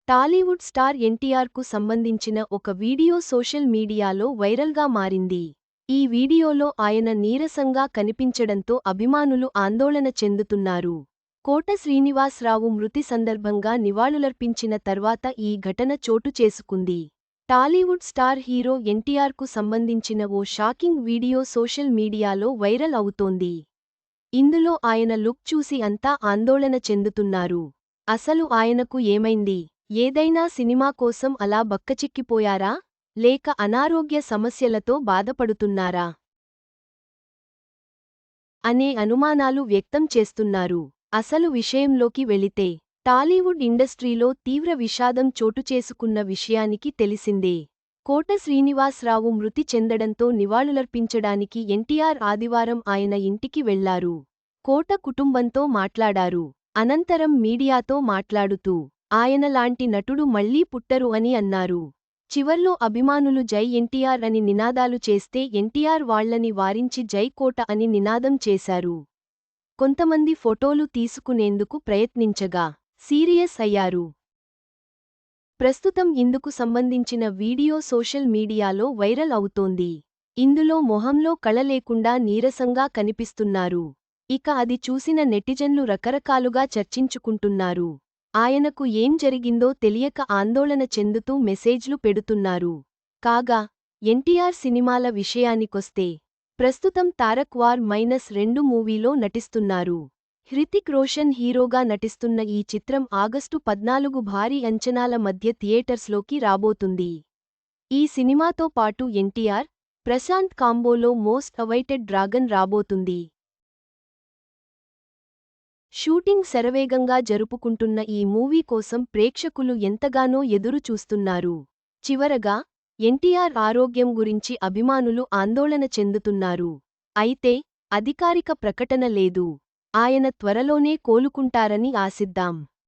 Tollywood star ఎన్టీఆర్కు సంబంధించిన ఒక వీడియో సోషల్ మీడియాలో వైరల్గా మారింది. ఈ వీడియోలో ఆయన నీరసంగా కనిపించడంతో అభిమానులు ఆందోళన చెందుతున్నారు. కోట శ్రీనివాసరావు మృతి సందర్భంగా నివాళులర్పించిన తర్వాత ఈ ఘటన చోటు చేసుకుంది. టాలీవుడ్ స్టార్ హీరో ఎన్టీఆర్కు సంబంధించిన ఓ షాకింగ్ వీడియో సోషల్ మీడియాలో వైరల్ అవుతోంది. ఇందులో ఆయన లుక్ చూసి అంతా ఆందోళన చెందుతున్నారు. అసలు ఆయనకు ఏమైంది? ఏదైనా సినిమా కోసం అలా బక్కచిక్కిపోయారా? లేక అనారోగ్య సమస్యలతో బాధపడుతున్నారా? అనే అనుమానాలు వ్యక్తం చేస్తున్నారు. అసలు విషయంలోకి వెళితే, టాలీవుడ్ ఇండస్ట్రీలో తీవ్ర విషాదం చోటుచేసుకున్న విషయానికి తెలిసిందే. కోట శ్రీనివాసరావు మృతి చెందడంతో నివాళులర్పించడానికి ఎన్టీఆర్ ఆదివారం ఆయన ఇంటికి వెళ్లారు. కోట కుటుంబంతో మాట్లాడారు. అనంతరం మీడియాతో మాట్లాడుతూ, ఆయనలాంటి నటుడు మళ్లీ పుట్టరు అని అన్నారు. చివర్లో అభిమానులు జై ఎన్టీఆర్ అని నినాదాలు చేస్తే ఎన్టీఆర్ వాళ్లని వారించి జై కోట అని నినాదం చేశారు. కొంతమంది ఫోటోలు తీసుకునేందుకు ప్రయత్నించగా సీరియస్ అయ్యారు. ప్రస్తుతం ఇందుకు సంబంధించిన వీడియో సోషల్ మీడియాలో వైరల్ అవుతోంది. ఇందులో మొహంలో కళ లేకుండా నీరసంగా కనిపిస్తున్నారు. ఇక అది చూసిన నెటిజన్లు రకరకాలుగా చర్చించుకుంటున్నారు. ఆయనకు ఏం జరిగిందో తెలియక ఆందోళన చెందుతూ మెసేజ్లు పెడుతున్నారు. కాగా, ఎన్టీఆర్ సినిమాల విషయానికొస్తే, ప్రస్తుతం తారక్ వార్ -2 మూవీలో నటిస్తున్నారు. హృతిక్ రోషన్ హీరోగా నటిస్తున్న ఈ చిత్రం ఆగస్టు 14 భారీ అంచనాల మధ్య థియేటర్స్లోకి రాబోతుంది. ఈ సినిమాతో పాటు ఎన్టీఆర్, ప్రశాంత్ కాంబోలో మోస్ట్ అవైటెడ్ డ్రాగన్ రాబోతుంది. షూటింగ్ శరవేగంగా జరుపుకుంటున్న ఈ మూవీ కోసం ప్రేక్షకులు ఎంతగానో ఎదురు చూస్తున్నారు. చివరగా, ఎన్టీఆర్ ఆరోగ్యం గురించి అభిమానులు ఆందోళన చెందుతున్నారు. అయితే, అధికారిక ప్రకటన లేదు. ఆయన త్వరలోనే కోలుకుంటారని ఆశిద్దాం.